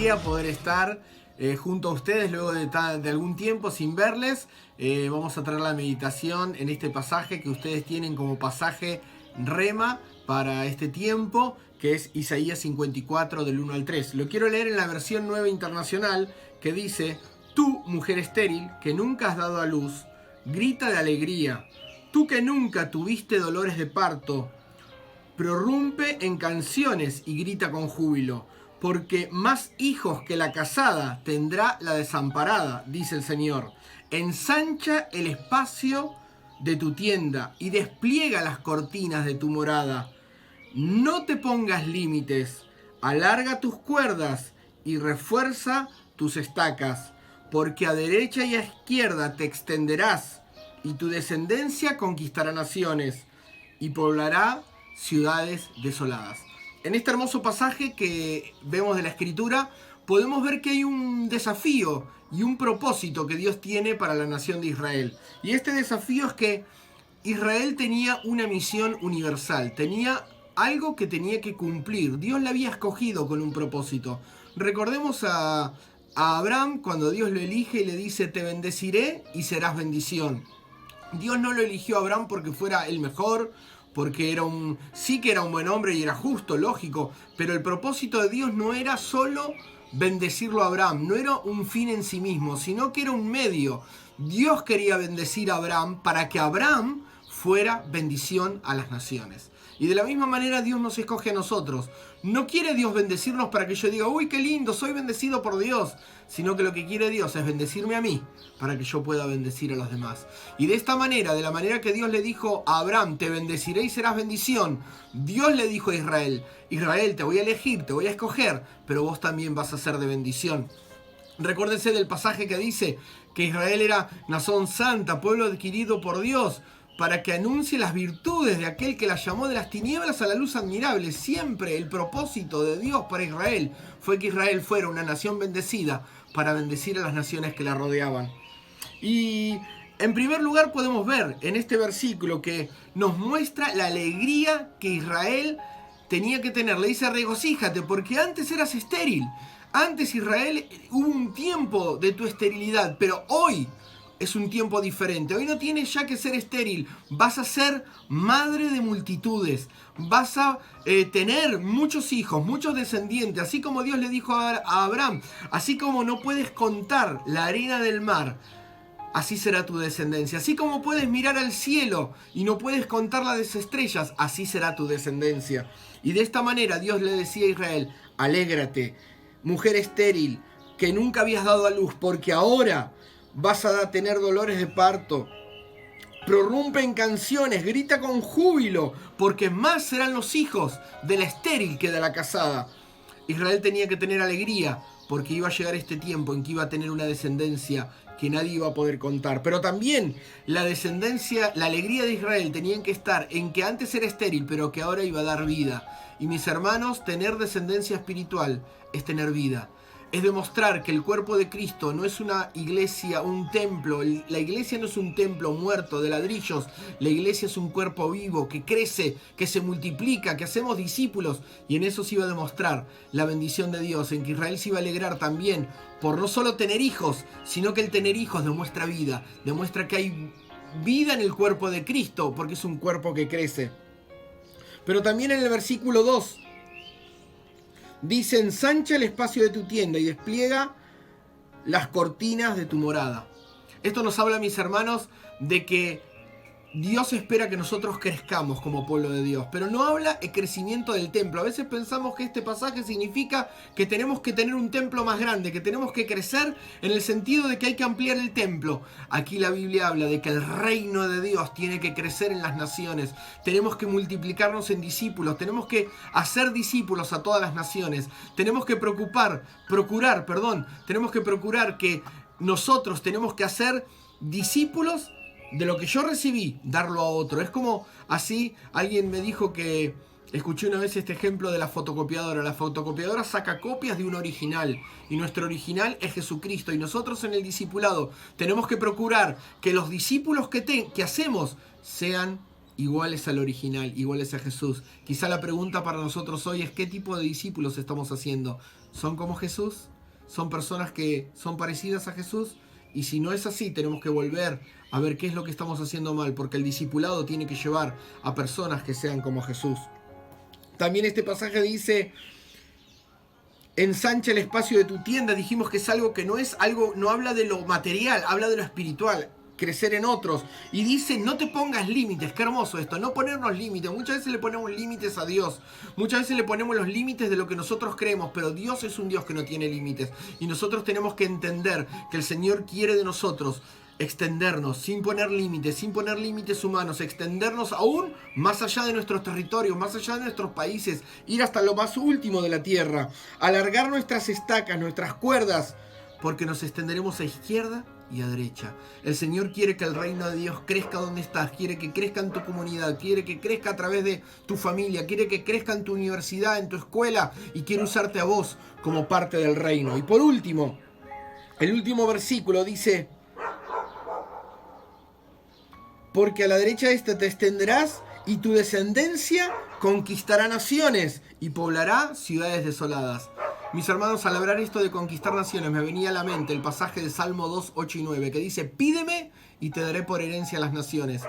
alegría poder estar junto a ustedes luego de algún tiempo sin verles. Vamos a traer la meditación en este pasaje que ustedes tienen como pasaje rema para este tiempo, que es Isaías 54 del 1 al 3. Lo quiero leer en la versión nueva internacional, que dice: tú, mujer estéril, que nunca has dado a luz, grita de alegría. Tú que nunca tuviste dolores de parto, prorrumpe en canciones y grita con júbilo, porque más hijos que la casada tendrá la desamparada, dice el Señor. Ensancha el espacio de tu tienda y despliega las cortinas de tu morada. No te pongas límites, alarga tus cuerdas y refuerza tus estacas, porque a derecha y a izquierda te extenderás, y tu descendencia conquistará naciones y poblará ciudades desoladas. En este hermoso pasaje que vemos de la Escritura, podemos ver que hay un desafío y un propósito que Dios tiene para la nación de Israel. Y este desafío es que Israel tenía una misión universal, tenía algo que tenía que cumplir. Dios la había escogido con un propósito. Recordemos a Abraham cuando Dios lo elige y le dice: te bendeciré y serás bendición. Dios no lo eligió a Abraham porque fuera el mejor, porque sí que era un buen hombre y era justo, lógico, pero el propósito de Dios no era solo bendecirlo a Abraham, no era un fin en sí mismo, sino que era un medio. Dios quería bendecir a Abraham para que Abraham fuera bendición a las naciones. Y de la misma manera Dios nos escoge a nosotros. No quiere Dios bendecirnos para que yo diga: uy, qué lindo, soy bendecido por Dios. Sino que lo que quiere Dios es bendecirme a mí, para que yo pueda bendecir a los demás. Y de esta manera, de la manera que Dios le dijo a Abraham: te bendeciré y serás bendición, Dios le dijo a Israel: Israel, te voy a elegir, te voy a escoger, pero vos también vas a ser de bendición. Recuérdense del pasaje que dice que Israel era nación santa, pueblo adquirido por Dios, para que anuncie las virtudes de aquel que la llamó de las tinieblas a la luz admirable. Siempre el propósito de Dios para Israel fue que Israel fuera una nación bendecida para bendecir a las naciones que la rodeaban. Y en primer lugar podemos ver en este versículo que nos muestra la alegría que Israel tenía que tener. Le dice: regocíjate porque antes eras estéril. Antes, Israel, hubo un tiempo de tu esterilidad, pero hoy es un tiempo diferente. Hoy no tienes ya que ser estéril. Vas a ser madre de multitudes. Vas a tener muchos hijos, muchos descendientes. Así como Dios le dijo a Abraham. Así como no puedes contar la arena del mar, así será tu descendencia. Así como puedes mirar al cielo y no puedes contar las estrellas, así será tu descendencia. Y de esta manera Dios le decía a Israel: alégrate, mujer estéril, que nunca habías dado a luz, porque ahora vas a tener dolores de parto. Prorrumpe en canciones, grita con júbilo, porque más serán los hijos de la estéril que de la casada. Israel tenía que tener alegría, porque iba a llegar este tiempo en que iba a tener una descendencia que nadie iba a poder contar. Pero también la descendencia, la alegría de Israel tenía que estar en que antes era estéril, pero que ahora iba a dar vida. Y mis hermanos, tener descendencia espiritual es tener vida. Es demostrar que el cuerpo de Cristo no es una iglesia, un templo. La iglesia no es un templo muerto de ladrillos. La iglesia es un cuerpo vivo que crece, que se multiplica, que hacemos discípulos. Y en eso se iba a demostrar la bendición de Dios, en que Israel se iba a alegrar también por no solo tener hijos, sino que el tener hijos demuestra vida. Demuestra que hay vida en el cuerpo de Cristo, porque es un cuerpo que crece. Pero también en el versículo 2 dice: ensancha el espacio de tu tienda y despliega las cortinas de tu morada. Esto nos habla, mis hermanos, de que Dios espera que nosotros crezcamos como pueblo de Dios, pero no habla el crecimiento del templo. A veces pensamos que este pasaje significa que tenemos que tener un templo más grande, que tenemos que crecer en el sentido de que hay que ampliar el templo. Aquí la Biblia habla de que el reino de Dios tiene que crecer en las naciones. Tenemos que multiplicarnos en discípulos, tenemos que hacer discípulos a todas las naciones. Tenemos que procurar que nosotros tenemos que hacer discípulos de lo que yo recibí, darlo a otro. Es como así, alguien me dijo que, escuché una vez este ejemplo de la fotocopiadora. La fotocopiadora saca copias de un original, y nuestro original es Jesucristo. Y nosotros en el discipulado tenemos que procurar que los discípulos que hacemos sean iguales al original, iguales a Jesús. Quizá la pregunta para nosotros hoy es: ¿qué tipo de discípulos estamos haciendo? ¿Son como Jesús? son personas que son parecidas a Jesús, y si no es así, tenemos que volver a ver qué es lo que estamos haciendo mal, porque el discipulado tiene que llevar a personas que sean como Jesús. También este pasaje dice: ensancha el espacio de tu tienda. Dijimos que es algo que no es algo, no habla de lo material, habla de lo espiritual, crecer en otros. Y dice: no te pongas límites. Qué hermoso esto, no ponernos límites. Muchas veces le ponemos límites a Dios, muchas veces le ponemos los límites de lo que nosotros creemos, pero Dios es un Dios que no tiene límites, y nosotros tenemos que entender que el Señor quiere de nosotros extendernos sin poner límites humanos, extendernos aún más allá de nuestros territorios, más allá de nuestros países, ir hasta lo más último de la tierra, alargar nuestras estacas, nuestras cuerdas, porque nos extenderemos a izquierda y a derecha. El Señor quiere que el reino de Dios crezca donde estás, quiere que crezca en tu comunidad, quiere que crezca a través de tu familia, quiere que crezca en tu universidad, en tu escuela, y quiere usarte a vos como parte del reino. Y por último, el último versículo dice: porque a la derecha de esta te extenderás, y tu descendencia conquistará naciones y poblará ciudades desoladas. Mis hermanos, al hablar esto de conquistar naciones, me venía a la mente el pasaje de Salmo 2, 8 y 9, que dice: pídeme y te daré por herencia las naciones.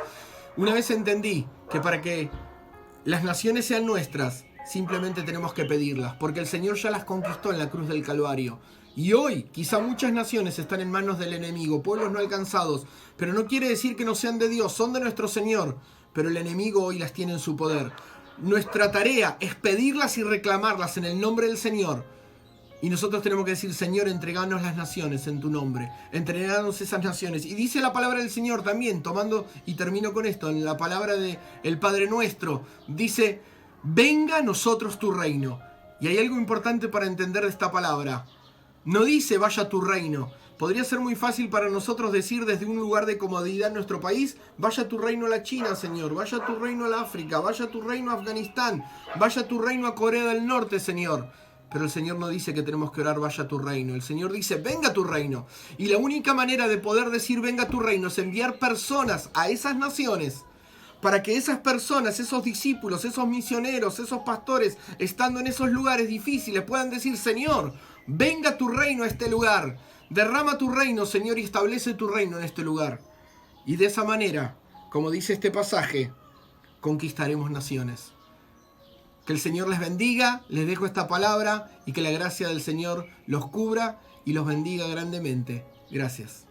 Una vez entendí que para que las naciones sean nuestras, simplemente tenemos que pedirlas, porque el Señor ya las conquistó en la cruz del Calvario. Y hoy quizá muchas naciones están en manos del enemigo, pueblos no alcanzados, pero no quiere decir que no sean de Dios, son de nuestro Señor, pero el enemigo hoy las tiene en su poder. Nuestra tarea es pedirlas y reclamarlas en el nombre del Señor. Y nosotros tenemos que decir: Señor, entreganos las naciones en tu nombre, entreganos esas naciones. Y dice la palabra del Señor también, tomando, y termino con esto, en la palabra de el Padre Nuestro, dice: venga a nosotros tu reino. Y hay algo importante para entender de esta palabra. No dice: vaya tu reino. Podría ser muy fácil para nosotros decir desde un lugar de comodidad en nuestro país: vaya tu reino a la China, Señor, vaya tu reino a la África, vaya tu reino a Afganistán, vaya tu reino a Corea del Norte, Señor. Pero el Señor no dice que tenemos que orar: vaya tu reino. El Señor dice: venga tu reino. Y la única manera de poder decir venga tu reino es enviar personas a esas naciones, para que esas personas, esos discípulos, esos misioneros, esos pastores, estando en esos lugares difíciles, puedan decir: Señor, venga tu reino a este lugar. Derrama tu reino, Señor, y establece tu reino en este lugar. Y de esa manera, como dice este pasaje, conquistaremos naciones. Que el Señor les bendiga, les dejo esta palabra, y que la gracia del Señor los cubra y los bendiga grandemente. Gracias.